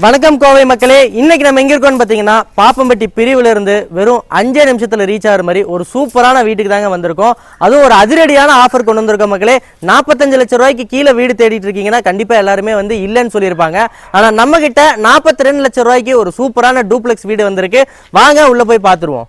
வணக்கம் கோவை மக்களே, இன்னைக்கு நம்ம எங்க இருக்கோம்னு பாத்தீங்கன்னா பாப்பம்பட்டி பிரிவுல இருந்து வெறும் 5 நிமிஷத்துல ரீச் ஆகிற மாதிரி ஒரு சூப்பரான வீட்டுக்கு தாங்க வந்திருக்கோம். அதுவும் ஒரு அதிரடியான ஆஃபர் கொண்டு வந்திருக்கோம் மக்களே. 45 லட்சம் ரூபாய்க்கு கீழே வீடு தேடிட்டு இருக்கீங்கன்னா கண்டிப்பா எல்லாருமே இல்லைன்னு சொல்லியிருப்பாங்க. ஆனா நம்ம கிட்ட 42 லட்சம் ரூபாய்க்கு ஒரு சூப்பரான டூப்ளெக்ஸ் வீடு வந்திருக்கு. வாங்க உள்ள போய் பாத்துருவோம்.